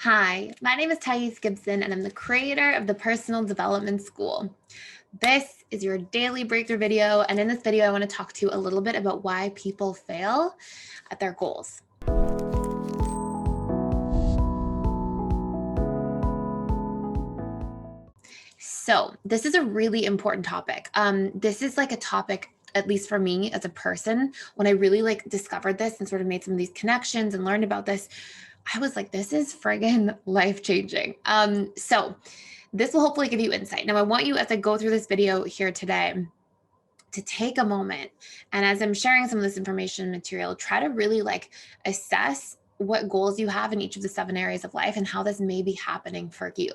Hi, my name is Gibson, and I'm the creator of the Personal Development School. This is your daily breakthrough video, and in this video, I want to talk to you a little bit about why people fail at their goals. So this is a really important topic. This is like a topic, at least for me as a person, when I really discovered this and sort of made some of these connections and learned about this, I was like, this is friggin' life-changing. So this will hopefully give you insight. Now, I want you, as I go through this video here today, to take a moment, and as I'm sharing some of this information material, try to really assess what goals you have in each of the 7 areas of life and how this may be happening for you.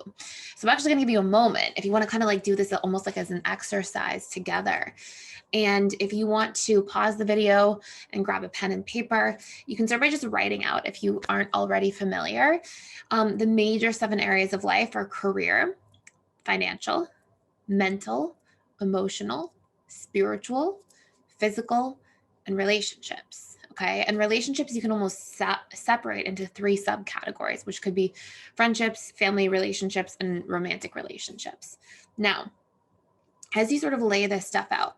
So I'm actually going to give you a moment if you want to kind of do this almost like as an exercise together. And if you want to pause the video and grab a pen and paper, you can start by just writing out, if you aren't already familiar. The major 7 areas of life are career, financial, mental, emotional, spiritual, physical, and relationships. Okay. And relationships you can almost separate into 3 subcategories, which could be friendships, family relationships, and romantic relationships. Now, as you sort of lay this stuff out,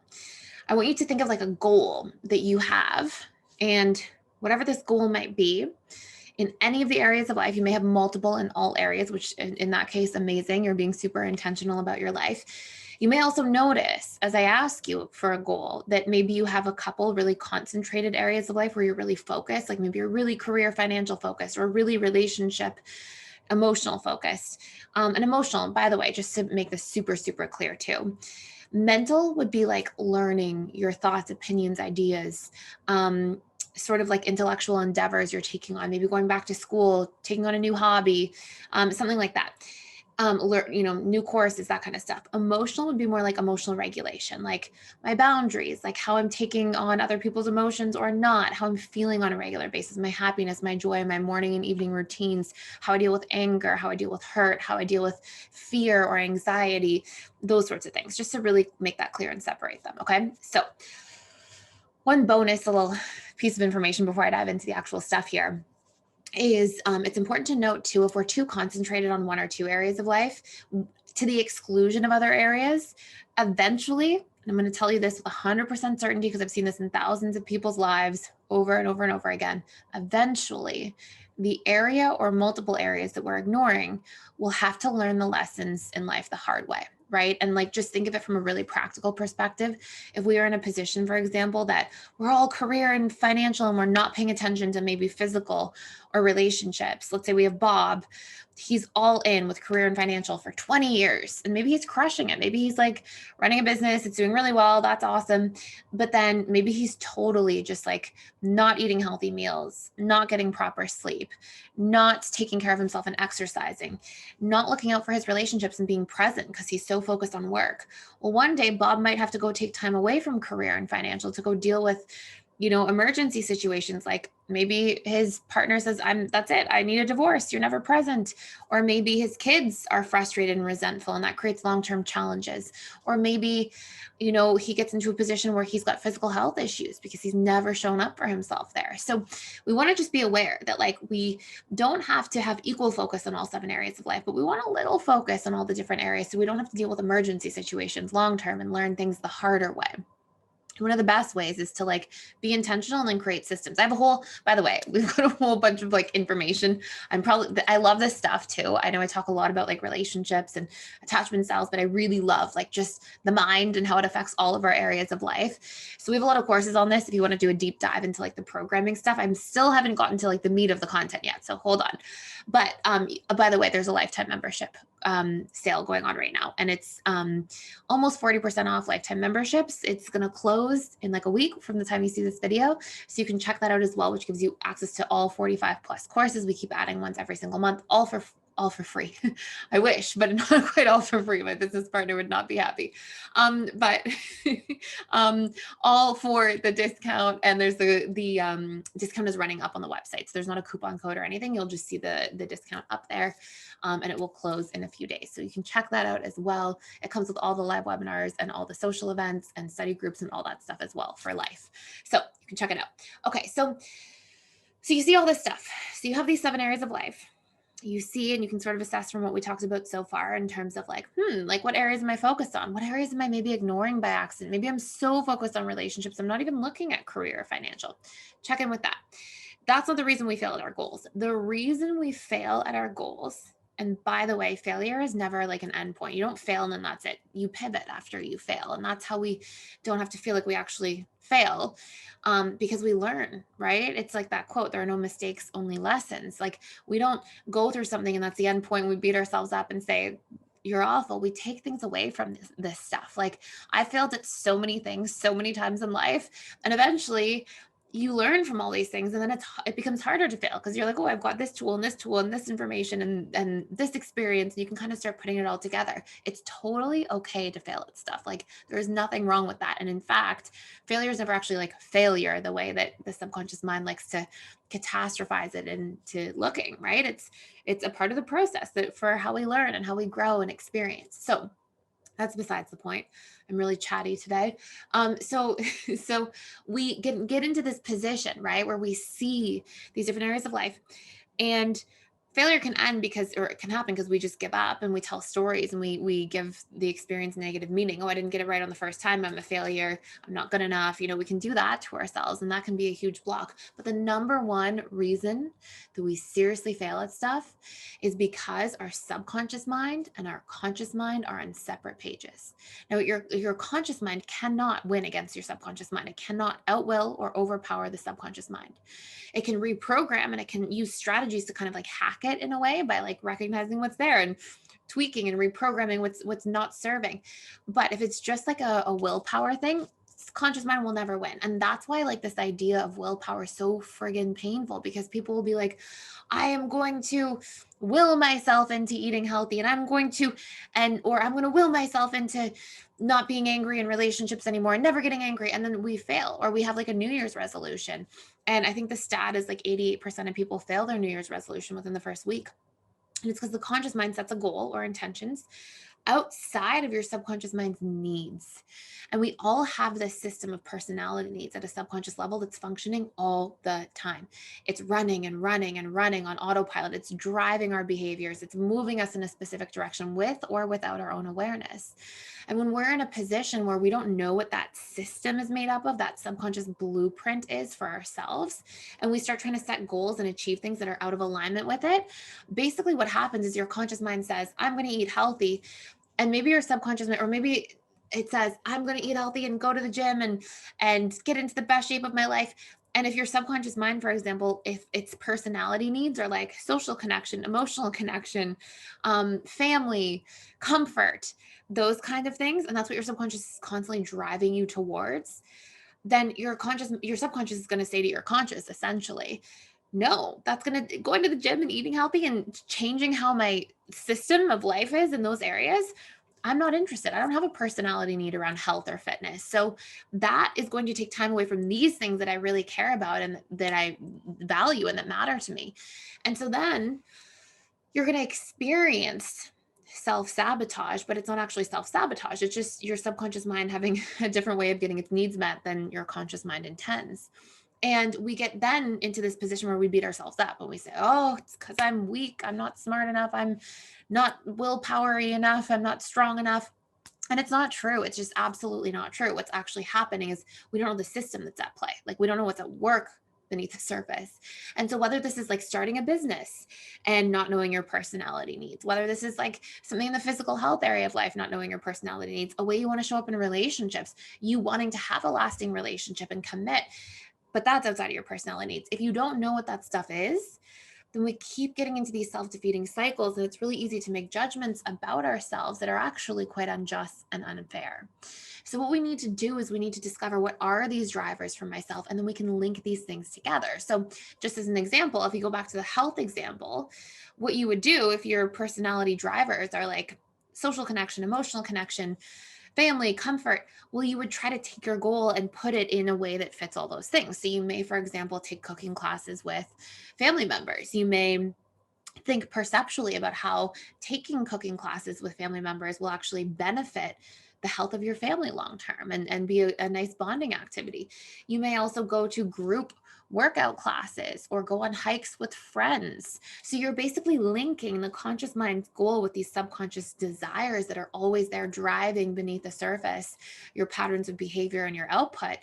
I want you to think of like a goal that you have, and whatever this goal might be, in any of the areas of life. You may have multiple in all areas, which in that case, amazing. You're being super intentional about your life. You may also notice, as I ask you for a goal, that maybe you have a couple really concentrated areas of life where you're really focused, like maybe you're really career, financial focused, or really relationship, emotional focused. And emotional, by the way, just to make this super, super clear too. Mental would be like learning your thoughts, opinions, ideas, sort of like intellectual endeavors you're taking on, maybe going back to school, taking on a new hobby, something like that. Learn, new courses, that kind of stuff. Emotional would be more like emotional regulation, like my boundaries, like how I'm taking on other people's emotions or not, how I'm feeling on a regular basis, my happiness, my joy, my morning and evening routines, how I deal with anger, how I deal with hurt, how I deal with fear or anxiety, those sorts of things, just to really make that clear and separate them. Okay. So one bonus, a little piece of information before I dive into the actual stuff here, is it's important to note too, if we're too concentrated on 1 or 2 areas of life to the exclusion of other areas, eventually, and I'm going to tell you this with 100% certainty because I've seen this in thousands of people's lives over and over and over again, eventually the area or multiple areas that we're ignoring will have to learn the lessons in life the hard way. Right. And just think of it from a really practical perspective. If we are in a position, for example, that we're all career and financial and we're not paying attention to maybe physical or relationships. Let's say we have Bob. He's all in with career and financial for 20 years, and maybe he's crushing it. Maybe he's like running a business. It's doing really well. That's awesome. But then maybe he's totally just like not eating healthy meals, not getting proper sleep, not taking care of himself and exercising, not looking out for his relationships and being present because he's so focused on work. Well, one day Bob might have to go take time away from career and financial to go deal with emergency situations. Like maybe his partner says, that's it. I need a divorce. You're never present. Or maybe his kids are frustrated and resentful, and that creates long-term challenges. Or maybe, he gets into a position where he's got physical health issues because he's never shown up for himself there. So we want to just be aware that we don't have to have equal focus on all 7 areas of life, but we want a little focus on all the different areas so we don't have to deal with emergency situations long-term and learn things the harder way. One of the best ways is to be intentional and then create systems. I have by the way, we've got a whole bunch of information. I love this stuff too. I know I talk a lot about relationships and attachment styles, but I really love just the mind and how it affects all of our areas of life. So we have a lot of courses on this. If you want to do a deep dive into the programming stuff, I still haven't gotten to the meat of the content yet. So hold on. But by the way, there's a lifetime membership sale going on right now, and it's almost 40% off lifetime memberships. It's going to close in a week from the time you see this video. So you can check that out as well, which gives you access to all 45 plus courses. We keep adding ones every single month, all for free. I wish, but not quite all for free. My business partner would not be happy. But all for the discount, and there's the discount is running up on the website. So there's not a coupon code or anything. You'll just see the discount up there, and it will close in a few days. So you can check that out as well. It comes with all the live webinars and all the social events and study groups and all that stuff as well for life. So you can check it out. Okay, so you see all this stuff. So you have these 7 areas of life. you see and you can sort of assess from what we talked about so far in terms of like, like what areas am I focused on? What areas am I maybe ignoring by accident? Maybe I'm so focused on relationships, I'm not even looking at career or financial. Check in with that. That's not the reason we fail at our goals. The reason we fail at our goals, and by the way, failure is never like an end point. You don't fail and then that's it. You pivot after you fail. And that's how we don't have to feel like we actually fail, because we learn, right? It's like that quote, there are no mistakes, only lessons. Like we don't go through something and that's the end point. We beat ourselves up and say, you're awful. We take things away from this stuff. Like I failed at so many things so many times in life. And eventually you learn from all these things, and then it becomes harder to fail because you're like, oh, I've got this tool and this tool and this information and this experience, and you can kind of start putting it all together. It's totally okay to fail at stuff. Like there's nothing wrong with that. And in fact, failure is never actually like failure the way that the subconscious mind likes to catastrophize it into looking, right? It's a part of the process that for how we learn and how we grow and experience. So that's besides the point. I'm really chatty today. So so we get into this position, right, where we see these different areas of life, and failure can end because, or it can happen because we just give up and we tell stories and we give the experience negative meaning. Oh, I didn't get it right on the first time, I'm a failure, I'm not good enough. We can do that to ourselves, and that can be a huge block. But the number one reason that we seriously fail at stuff is because our subconscious mind and our conscious mind are on separate pages. Now, your conscious mind cannot win against your subconscious mind. It cannot outwill or overpower the subconscious mind. It can reprogram and it can use strategies to kind of like hack it in a way by like recognizing what's there and tweaking and reprogramming what's not serving. But if it's just like a willpower thing, conscious mind will never win. And that's why like this idea of willpower is so friggin' painful, because people will be like, I am going to will myself into eating healthy, and I'm going to will myself into not being angry in relationships anymore and never getting angry, and then we fail. Or we have like a New Year's resolution, and I think the stat is like 88% of people fail their New Year's resolution within the first week. And it's because the conscious mind sets a goal or intentions outside of your subconscious mind's needs. And we all have this system of personality needs at a subconscious level that's functioning all the time. It's running and running and running on autopilot. It's driving our behaviors. It's moving us in a specific direction with or without our own awareness. And when we're in a position where we don't know what that system is made up of, that subconscious blueprint is for ourselves, and we start trying to set goals and achieve things that are out of alignment with it, basically what happens is your conscious mind says, I'm going to eat healthy. And maybe your subconscious mind, or maybe it says, I'm going to eat healthy and go to the gym and get into the best shape of my life. And if your subconscious mind, for example, if its personality needs are like social connection, emotional connection, family, comfort, those kind of things, and that's what your subconscious is constantly driving you towards, then your subconscious is going to say to your conscious, essentially, no, that's going to going to the gym and eating healthy and changing how my system of life is in those areas. I'm not interested. I don't have a personality need around health or fitness. So that is going to take time away from these things that I really care about and that I value and that matter to me. And so then you're going to experience self-sabotage, but it's not actually self-sabotage. It's just your subconscious mind having a different way of getting its needs met than your conscious mind intends. And we get then into this position where we beat ourselves up and we say, oh, it's because I'm weak. I'm not smart enough. I'm not willpowery enough. I'm not strong enough. And it's not true. It's just absolutely not true. What's actually happening is we don't know the system that's at play. Like we don't know what's at work beneath the surface. And so whether this is like starting a business and not knowing your personality needs, whether this is like something in the physical health area of life, not knowing your personality needs, a way you want to show up in relationships, you wanting to have a lasting relationship and commit, but that's outside of your personality needs. If you don't know what that stuff is, then we keep getting into these self-defeating cycles, and it's really easy to make judgments about ourselves that are actually quite unjust and unfair. So what we need to do is we need to discover what are these drivers for myself, and then we can link these things together. So just as an example, if you go back to the health example, what you would do if your personality drivers are like social connection, emotional connection, family, comfort, well, you would try to take your goal and put it in a way that fits all those things. So you may, for example, take cooking classes with family members. You may think perceptually about how taking cooking classes with family members will actually benefit the health of your family long term and be a nice bonding activity. You may also go to group workout classes or go on hikes with friends. So you're basically linking the conscious mind's goal with these subconscious desires that are always there driving beneath the surface, your patterns of behavior and your output.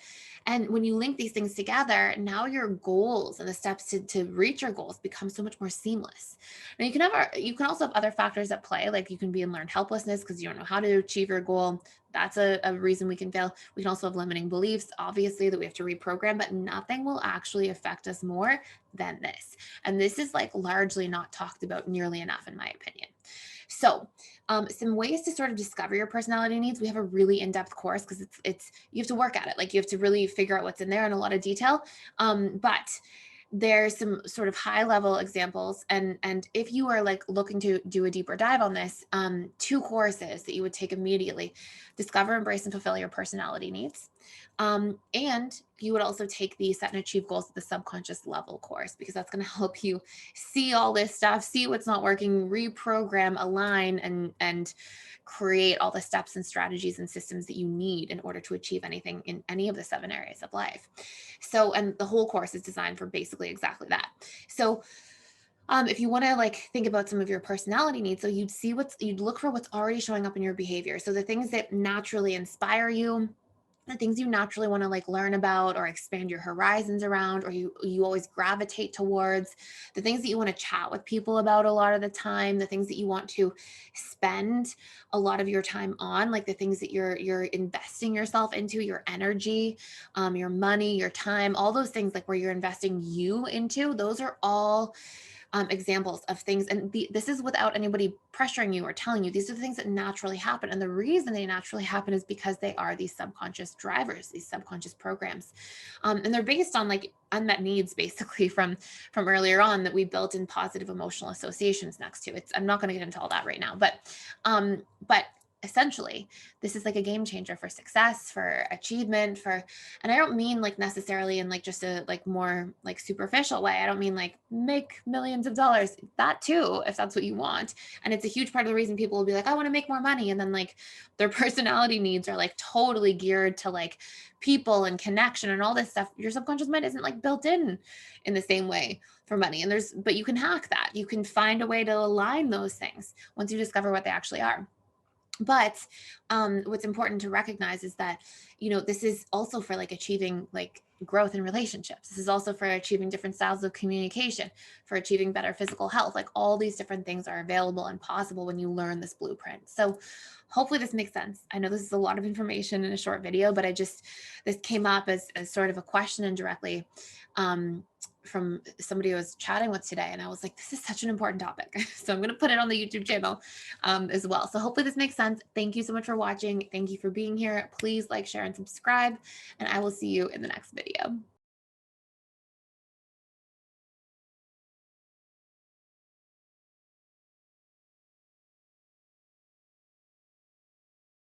And when you link these things together, now your goals and the steps to reach your goals become so much more seamless. Now you can also have other factors at play, like you can be in learned helplessness because you don't know how to achieve your goal. That's a reason we can fail. We can also have limiting beliefs, obviously, that we have to reprogram, but nothing will actually affect us more than this. And this is like largely not talked about nearly enough, in my opinion. So, some ways to sort of discover your personality needs. We have a really in-depth course because it's you have to work at it. Like you have to really figure out what's in there in a lot of detail. But there's some sort of high level examples, and if you are like looking to do a deeper dive on this, two courses that you would take immediately: discover, embrace, and fulfill your personality needs. And you would also take the set and achieve goals at the subconscious level course, because that's going to help you see all this stuff, see what's not working, reprogram, align, and create all the steps and strategies and systems that you need in order to achieve anything in any of the 7 areas of life. So, and the whole course is designed for basically exactly that. So, if you want to like think about some of your personality needs, so you'd look for what's already showing up in your behavior. So the things that naturally inspire you, the things you naturally want to like learn about or expand your horizons around, or you always gravitate towards, the things that you want to chat with people about a lot of the time, the things that you want to spend a lot of your time on, like the things that you're investing yourself into, your energy, your money, your time, all those things, like where you're investing you into, those are all examples of things. And this is without anybody pressuring you or telling you. These are the things that naturally happen. And the reason they naturally happen is because they are these subconscious drivers, these subconscious programs. And they're based on like unmet needs, basically from earlier on, that we built in positive emotional associations next to it. I'm not going to get into all that right now, but essentially this is like a game changer for success, for achievement, for, and I don't mean like necessarily in like just a like more like superficial way. I don't mean like make millions of dollars, that too, if that's what you want. And it's a huge part of the reason people will be like, I want to make more money, and then like their personality needs are like totally geared to like people and connection and all this stuff. Your subconscious mind isn't like built in the same way for money. And but you can hack that. You can find a way to align those things once you discover what they actually are. But what's important to recognize is that, this is also for like achieving like growth in relationships. This is also for achieving different styles of communication, for achieving better physical health. Like all these different things are available and possible when you learn this blueprint. So hopefully this makes sense. I know this is a lot of information in a short video, but this came up as sort of a question indirectly from somebody I was chatting with today. And I was like, this is such an important topic. So I'm going to put it on the YouTube channel as well. So hopefully this makes sense. Thank you so much for watching. Thank you for being here. Please like, share, and subscribe, and I will see you in the next video.